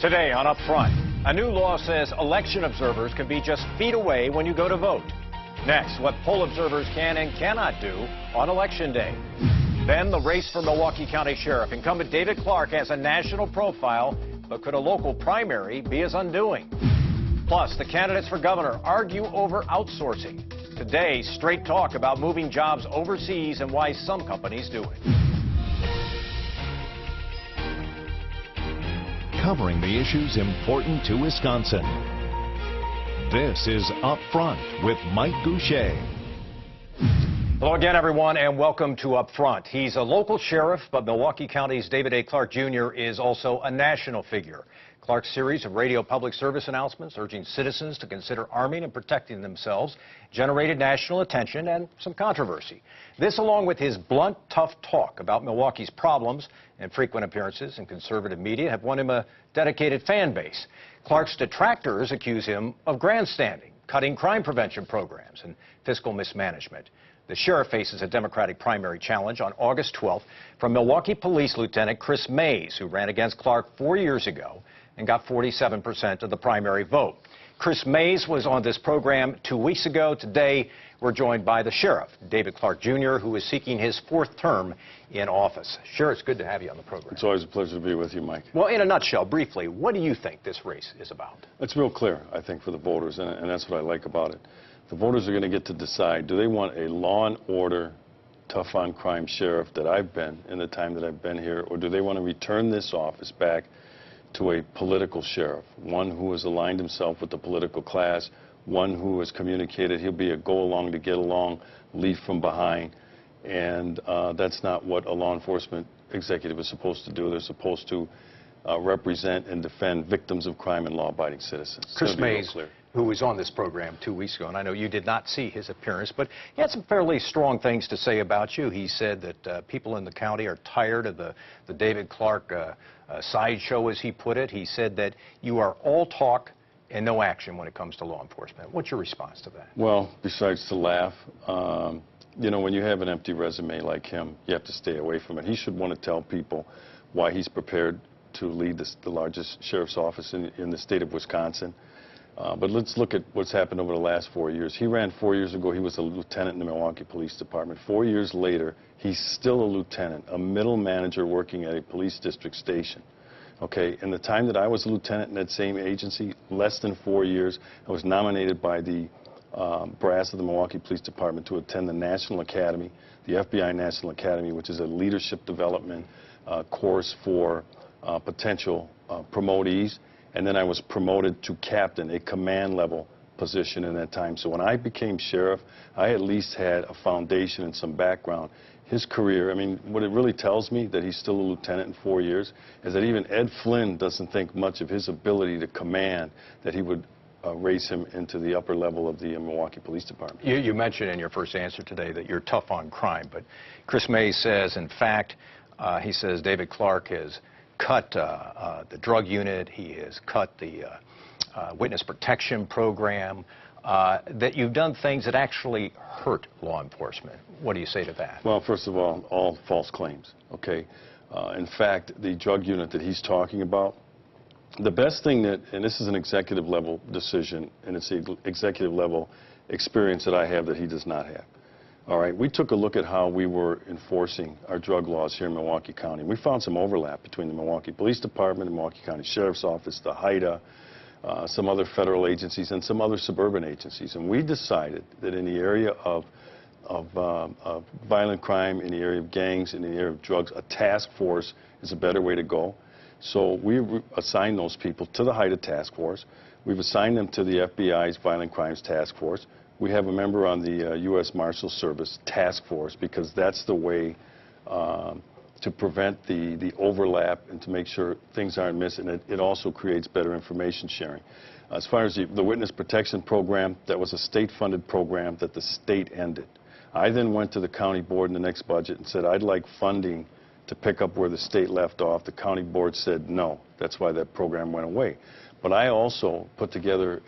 Today on Upfront, a new law says election observers can be just feet away when you go to vote. Next, what poll observers can and cannot do on Election Day. Then the race for Milwaukee County Sheriff. Incumbent David Clarke has a national profile, but could a local primary be his undoing? Plus, the candidates for governor argue over outsourcing. Today, straight talk about moving jobs overseas and why some companies do it. Covering the issues important to Wisconsin. This is Up Front with Mike Goucher. Hello again, everyone, and welcome to Up Front. He's a local sheriff, but Milwaukee County's David A. Clarke Jr. is also a national figure. Clarke's series of radio public service announcements urging citizens to consider arming and protecting themselves generated national attention and some controversy. This, along with his blunt, tough talk about Milwaukee's problems and frequent appearances in conservative media, have won him a dedicated fan base. Clarke's detractors accuse him of grandstanding, cutting crime prevention programs, and fiscal mismanagement. The sheriff faces a Democratic primary challenge on August 12th from Milwaukee Police Lieutenant Chris Mays, who ran against Clarke 4 years ago and got 47% of the primary vote. Chris Mays was on this program 2 weeks ago. Today, we're joined by the sheriff, David Clarke Jr., who is seeking his fourth term in office. Sheriff, it's good to have you on the program. It's always a pleasure to be with you, Mike. Well, in a nutshell, briefly, what do you think this race is about? It's real clear, I think, for the voters, and that's what I like about it. The voters are going to get to decide, do they want a law and order, tough-on-crime sheriff that I've been in the time that I've been here, or do they want to return this office back to a political sheriff, one who has aligned himself with the political class, one who has communicated he'll be a go-along to get along, lead from behind, and that's not what a law enforcement executive is supposed to do. They're supposed to represent and defend victims of crime and law-abiding citizens. Chris Mays, who was on this program 2 weeks ago, and I know you did not see his appearance, but he had some fairly strong things to say about you. He said that people in the county are tired of the David Clarke sideshow, as he put it. He said that you are all talk and no action when it comes to law enforcement. What's your response to that? Well, besides to laugh, you know, when you have an empty resume like him, you have to stay away from it. He should want to tell people why he's prepared to lead the largest sheriff's office in the state of Wisconsin. But let's look at what's happened over the last 4 years. He ran 4 years ago. He was a lieutenant in the Milwaukee Police Department. 4 years later, he's still a lieutenant, a middle manager working at a police district station. Okay, in the time that I was a lieutenant in that same agency, less than 4 years, I was nominated by the brass of the Milwaukee Police Department to attend the National Academy, the FBI National Academy, which is a leadership development course for potential promotees. And then I was promoted to captain, a command level position in that time. So when I became sheriff, I at least had a foundation and some background. His career, I mean, what it really tells me that he's still a lieutenant in 4 years is that even Ed Flynn doesn't think much of his ability to command, that he would raise him into the upper level of the Milwaukee Police Department. You mentioned in your first answer today that you're tough on crime, but Chris Mays says, in fact, he says David Clarke has cut the drug unit, he has cut the witness protection program, that you've done things that actually hurt law enforcement. What do you say to that? Well, first of all false claims, okay? In fact, the drug unit that he's talking about, the best thing that, and this is an executive level decision, and it's the executive level experience that I have that he does not have. All right, we took a look at how we were enforcing our drug laws here in Milwaukee County. We found some overlap between the Milwaukee Police Department, the Milwaukee County Sheriff's Office, the HIDA, some other federal agencies, and some other suburban agencies. And we decided that in the area of violent crime, in the area of gangs, in the area of drugs, a task force is a better way to go. So we assigned those people to the HIDA task force. We've assigned them to the FBI's Violent Crimes Task Force. We have a member on the U.S. Marshal Service task force because that's the way to prevent the overlap and to make sure things aren't missed. And it also creates better information sharing. As far as the witness protection program, that was a state-funded program that the state ended. I then went to the county board in the next budget and said, I'd like funding to pick up where the state left off. The county board said no. That's why that program went away. But I also put together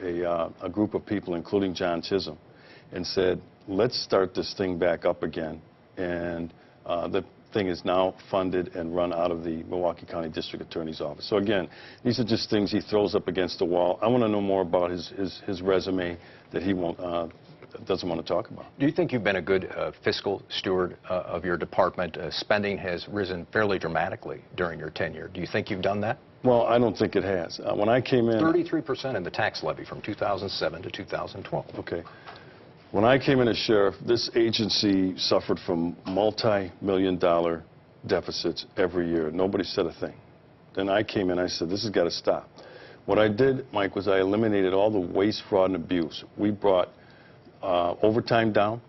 a group of people, including John Chisholm, and said, let's start this thing back up again. And thing is now funded and run out of the Milwaukee County District Attorney's Office. So again, these are just things he throws up against the wall. I want to know more about his resume that he doesn't want to talk about. Do you think you've been a good fiscal steward of your department? Spending has risen fairly dramatically during your tenure. Do you think you've done that? Well, I don't think it has. When I came in... 33% in the tax levy from 2007 to 2012. Okay. When I came in as sheriff, this agency suffered from multi-million-dollar deficits every year. Nobody said a thing. Then I came in, I said, this has got to stop. What I did, Mike, was I eliminated all the waste, fraud, and abuse. We brought overtime down,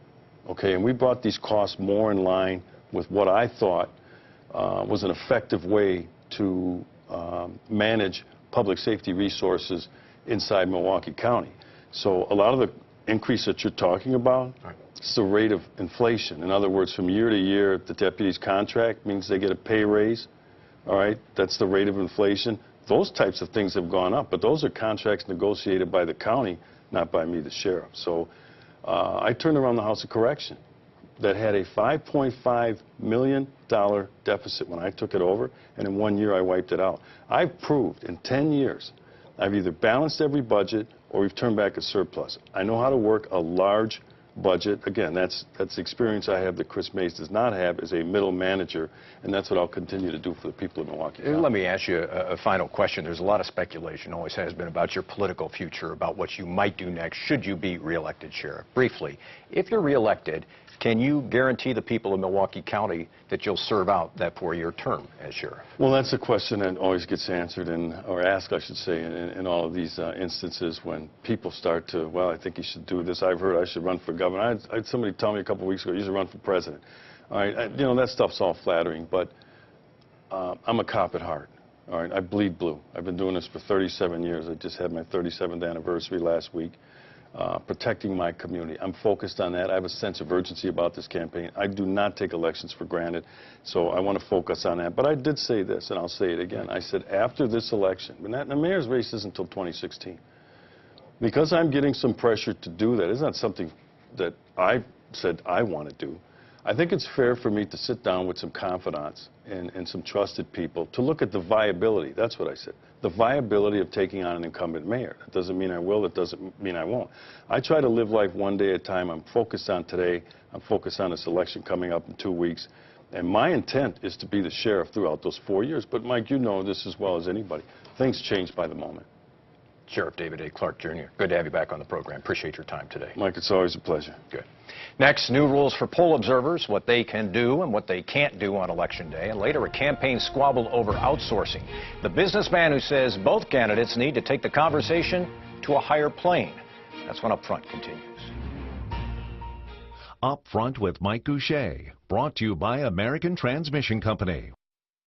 okay, and we brought these costs more in line with what I thought was an effective way to manage public safety resources inside Milwaukee County. So a lot of the increase that you're talking about, it's the rate of inflation. In other words, from year to year, the deputy's contract means they get a pay raise, all right? That's the rate of inflation. Those types of things have gone up, but those are contracts negotiated by the county, not by me, the sheriff. So I turned around the House of Correction that had a $5.5 million deficit when I took it over, and in 1 year I wiped it out. I've proved in 10 years I've either balanced every budget or we've turned back a surplus. I know how to work a large budget. Again, that's the experience I have that Chris Mays does not have as a middle manager, and that's what I'll continue to do for the people of Milwaukee County. Let me ask you a final question. There's a lot of speculation, always has been, about your political future, about what you might do next should you be reelected sheriff. Briefly, if you're reelected, can you guarantee the people of Milwaukee County that you'll serve out that 4-year term as sheriff? Well, that's a question that always gets answered, or asked, I should say, in all of these instances when people start to, well, I think you should do this. I've heard I should run for governor. I had somebody tell me a couple of weeks ago, you should run for president. All right, you know, that stuff's all flattering, but I'm a cop at heart. All right, I bleed blue. I've been doing this for 37 years. I just had my 37th anniversary last week. Protecting my community. I'm focused on that. I have a sense of urgency about this campaign. I do not take elections for granted, so I want to focus on that. But I did say this, and I'll say it again. I said after this election, the mayor's race isn't until 2016. Because I'm getting some pressure to do that, it's not something that I said I want to do. I think it's fair for me to sit down with some confidants and some trusted people to look at the viability. That's what I said. The viability of taking on an incumbent mayor. That doesn't mean I will. It doesn't mean I won't. I try to live life one day at a time. I'm focused on today. I'm focused on this election coming up in 2 weeks. And my intent is to be the sheriff throughout those 4 years. But, Mike, you know this as well as anybody. Things change by the moment. Sheriff David A. Clarke, Jr., good to have you back on the program. Appreciate your time today. Mike, it's always a pleasure. Good. Next, new rules for poll observers, what they can do and what they can't do on Election Day. And later, a campaign squabble over outsourcing. The businessman who says both candidates need to take the conversation to a higher plane. That's when Up Front continues. Up Front with Mike Goucher, brought to you by American Transmission Company.